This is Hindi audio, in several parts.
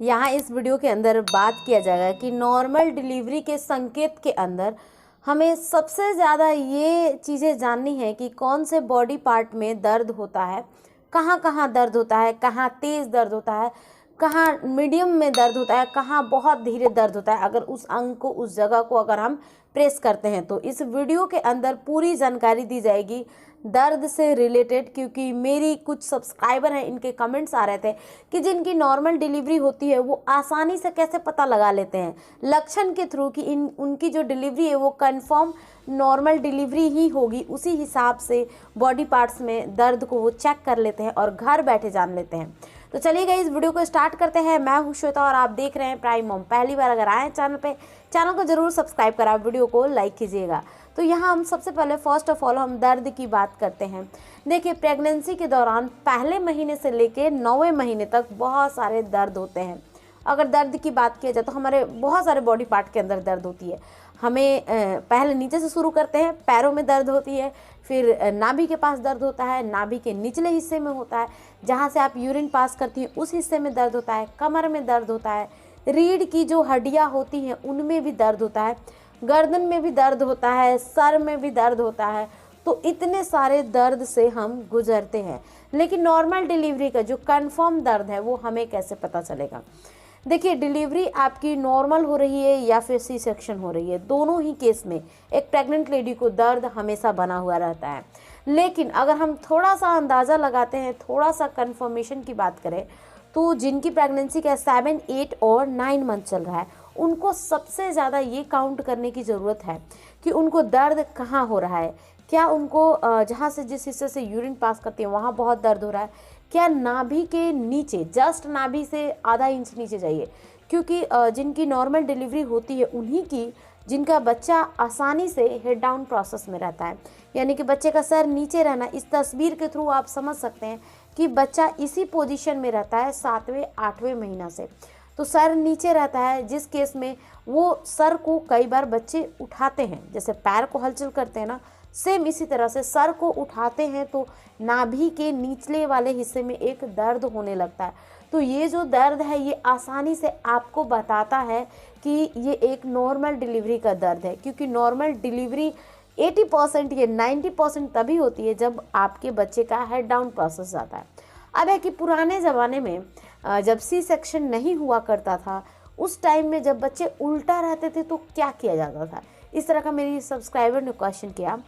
यहाँ इस वीडियो के अंदर बात किया जाएगा कि नॉर्मल डिलीवरी के संकेत के अंदर हमें सबसे ज़्यादा ये चीज़ें जाननी है कि कौन से बॉडी पार्ट में दर्द होता है, कहाँ कहाँ दर्द होता है, कहाँ तेज़ दर्द होता है, कहाँ मीडियम में दर्द होता है, कहाँ बहुत धीरे दर्द होता है। अगर उस अंग को, उस जगह को अगर हम प्रेस करते हैं तो इस वीडियो के अंदर पूरी जानकारी दी जाएगी दर्द से रिलेटेड, क्योंकि मेरी कुछ सब्सक्राइबर हैं, इनके कमेंट्स आ रहे थे कि जिनकी नॉर्मल डिलीवरी होती है वो आसानी से कैसे पता लगा लेते हैं लक्षण के थ्रू कि उनकी जो डिलीवरी है वो कंफर्म नॉर्मल डिलीवरी ही होगी। उसी हिसाब से बॉडी पार्ट्स में दर्द को वो चेक कर लेते हैं और घर बैठे जान लेते हैं। तो चलिएगा इस वीडियो को स्टार्ट करते हैं। मैं हूं श्वेता और आप देख रहे हैं प्राइम मॉम। पहली बार अगर आए चैनल पे, चैनल को जरूर सब्सक्राइब करा, वीडियो को लाइक कीजिएगा। तो यहाँ हम सबसे पहले फर्स्ट ऑफ ऑल हम दर्द की बात करते हैं। देखिए, प्रेगनेंसी के दौरान पहले महीने से लेके 9वें महीने तक बहुत सारे दर्द होते हैं। अगर दर्द की बात किया जाए तो हमारे बहुत सारे बॉडी पार्ट के अंदर दर्द होती है। हमें पहले नीचे से शुरू करते हैं, पैरों में दर्द होती है, फिर नाभि के पास दर्द होता है, नाभि के निचले हिस्से में होता है, जहाँ से आप यूरिन पास करती हैं उस हिस्से में दर्द होता है, कमर में दर्द होता है, रीढ़ की जो हड्डियाँ होती हैं उनमें भी दर्द होता है, गर्दन में भी दर्द होता है, सर में भी दर्द होता है। तो इतने सारे दर्द से हम गुजरते हैं, लेकिन नॉर्मल डिलीवरी का जो कंफर्म दर्द है वो हमें कैसे पता चलेगा? देखिए, डिलीवरी आपकी नॉर्मल हो रही है या फिर सी सेक्शन हो रही है, दोनों ही केस में एक प्रेग्नेंट लेडी को दर्द हमेशा बना हुआ रहता है। लेकिन अगर हम थोड़ा सा अंदाज़ा लगाते हैं, थोड़ा सा कंफर्मेशन की बात करें, तो जिनकी प्रेगनेंसी का 7, 8 और 9 मंथ चल रहा है उनको सबसे ज़्यादा ये काउंट करने की ज़रूरत है कि उनको दर्द कहाँ हो रहा है। क्या उनको जहाँ से, जिस हिस्से से यूरिन पास करती है वहाँ बहुत दर्द हो रहा है? क्या नाभि के नीचे, जस्ट नाभि से आधा इंच नीचे जाइए, क्योंकि जिनकी नॉर्मल डिलीवरी होती है उन्हीं की, जिनका बच्चा आसानी से हेड डाउन प्रोसेस में रहता है, यानी कि बच्चे का सर नीचे रहना। इस तस्वीर के थ्रू आप समझ सकते हैं कि बच्चा इसी पोजीशन में रहता है 7वें 8वें महीना से। तो सर नीचे रहता है, जिस केस में वो सर को कई बार बच्चे उठाते हैं, जैसे पैर को हलचल करते हैं ना, सेम इसी तरह से सर को उठाते हैं तो नाभि के निचले वाले हिस्से में एक दर्द होने लगता है। तो ये जो दर्द है ये आसानी से आपको बताता है कि ये एक नॉर्मल डिलीवरी का दर्द है, क्योंकि नॉर्मल डिलीवरी 80% या 90% तभी होती है जब आपके बच्चे का हेड डाउन प्रोसेस जाता है। अब है कि पुराने ज़माने में जब सी सेक्शन नहीं हुआ करता था, उस टाइम में जब बच्चे उल्टा रहते थे तो क्या किया जाता था? इस तरह का मेरी सब्सक्राइबर ने क्वेश्चन किया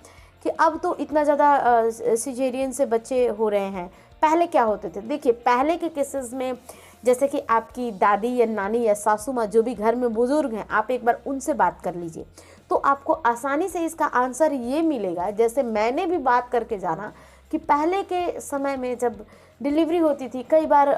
कि अब तो इतना ज़्यादा सिजेरियन से बच्चे हो रहे हैं, पहले क्या होते थे? देखिए, पहले के केसेस में जैसे कि आपकी दादी या नानी या सासू माँ, जो भी घर में बुज़ुर्ग हैं, आप एक बार उनसे बात कर लीजिए तो आपको आसानी से इसका आंसर ये मिलेगा। जैसे मैंने भी बात करके जाना कि पहले के समय में जब डिलीवरी होती थी, कई बार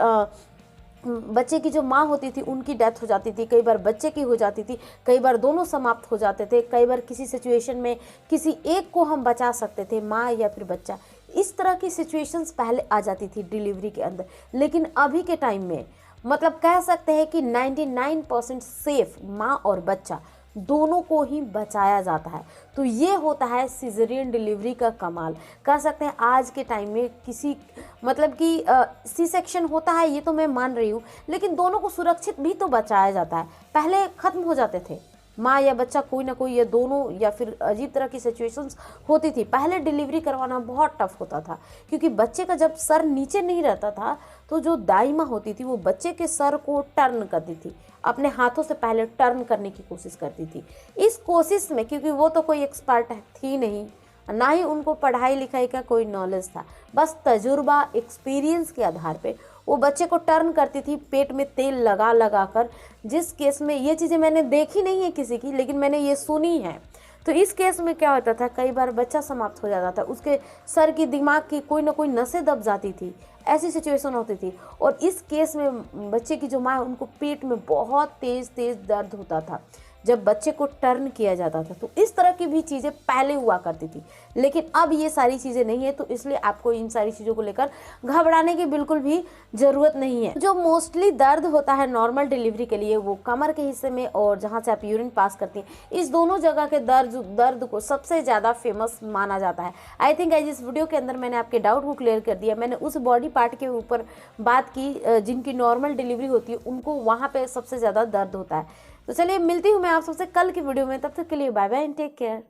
बच्चे की जो माँ होती थी उनकी डेथ हो जाती थी, कई बार बच्चे की हो जाती थी, कई बार दोनों समाप्त हो जाते थे, कई बार किसी सिचुएशन में किसी एक को हम बचा सकते थे, माँ या फिर बच्चा। इस तरह की सिचुएशंस पहले आ जाती थी डिलीवरी के अंदर। लेकिन अभी के टाइम में मतलब कह सकते हैं कि 99% सेफ माँ और बच्चा दोनों को ही बचाया जाता है। तो ये होता है सिजेरियन डिलीवरी का कमाल। कह सकते हैं आज के टाइम में किसी मतलब कि सी सेक्शन होता है, ये तो मैं मान रही हूँ, लेकिन दोनों को सुरक्षित भी तो बचाया जाता है। पहले ख़त्म हो जाते थे, माँ या बच्चा कोई ना कोई, या दोनों, या फिर अजीब तरह की सिचुएशंस होती थी। पहले डिलीवरी करवाना बहुत टफ होता था, क्योंकि बच्चे का जब सर नीचे नहीं रहता था तो जो दाई माँ होती थी वो बच्चे के सर को टर्न करती थी, अपने हाथों से पहले टर्न करने की कोशिश करती थी। इस कोशिश में, क्योंकि वो तो कोई एक्सपर्ट थी नहीं, ना ही उनको पढ़ाई लिखाई का कोई नॉलेज था, बस तजुर्बा, एक्सपीरियंस के आधार पे वो बच्चे को टर्न करती थी पेट में तेल लगा लगा कर। जिस केस में, ये चीज़ें मैंने देखी नहीं है किसी की, लेकिन मैंने ये सुनी है। तो इस केस में क्या होता था, कई बार बच्चा समाप्त हो जाता था, उसके सर की, दिमाग की कोई ना कोई नसें दब जाती थी, ऐसी सिचुएशन होती थी। और इस केस में बच्चे की जो माँ है उनको पेट में बहुत तेज़ तेज़ दर्द होता था, जब बच्चे को टर्न किया जाता था। तो इस तरह की भी चीज़ें पहले हुआ करती थी, लेकिन अब ये सारी चीज़ें नहीं है। तो इसलिए आपको इन सारी चीज़ों को लेकर घबराने की बिल्कुल भी ज़रूरत नहीं है। जो मोस्टली दर्द होता है नॉर्मल डिलीवरी के लिए, वो कमर के हिस्से में और जहाँ से आप यूरिन पास करती हैं, इस दोनों जगह के दर्द को सबसे ज़्यादा फेमस माना जाता है। आई थिंक गाइस इस वीडियो के अंदर मैंने आपके डाउट को क्लियर कर दिया। मैंने उस बॉडी पार्ट के ऊपर बात की जिनकी नॉर्मल डिलीवरी होती है, उनको वहाँ पे सबसे ज़्यादा दर्द होता है। तो चलिए मिलती हूँ मैं आप सबसे कल की वीडियो में, तब तक के लिए bye bye and take care.